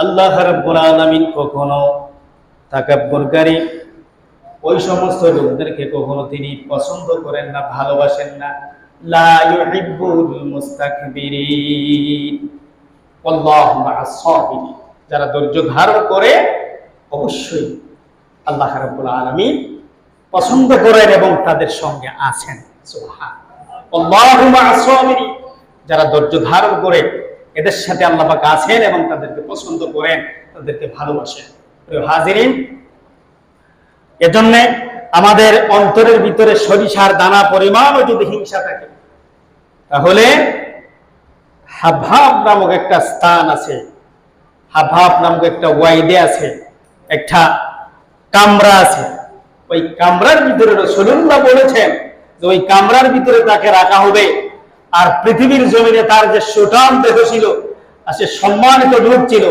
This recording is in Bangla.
আল্লাহ রাব্বুল আলামিন কখনো তাকাব্বুরকারী ওই সমস্ত লোকদেরকে কখনো তিনি পছন্দ করেন না, ভালোবাসেন না। লা ইউহিব্বুল মুস্তাকবিরিন আল্লাহু মা'আস সাবিরিন। যারা ধৈর্য ধারণ করে অবশ্যই আল্লাহ রাব্বুল আলামিন পছন্দ করেন এবং তাদের সঙ্গে আছেন। সুবহানাল্লাহ। আল্লাহু মা'আস সাবিরিন। যারা ধৈর্য ধারণ করে এদের সাথে আল্লাহ পাক আছেন এবং তাদেরকে পছন্দ করেন, তাদেরকে ভালোবাসেন। প্রিয় হাজিরিন, এজন্য আমাদের অন্তরের ভিতরে সরিষার দানা পরিমাণও যদি হিংসা থাকে, তাহলে হাবহাব নামক একটা স্থান আছে, হাবহাব নামক একটা ওয়াইদে আছে, একটা কামরা আছে। ওই কামরার ভিতরে রাসূলুল্লাহ বলেছেন যে ওই কামরার ভিতরে তাকে রাখা হবে। আর পৃথিবীর জমিনে তার যে সুঠাম দেহ ছিল আর সে সম্মানিত রূপ ছিল,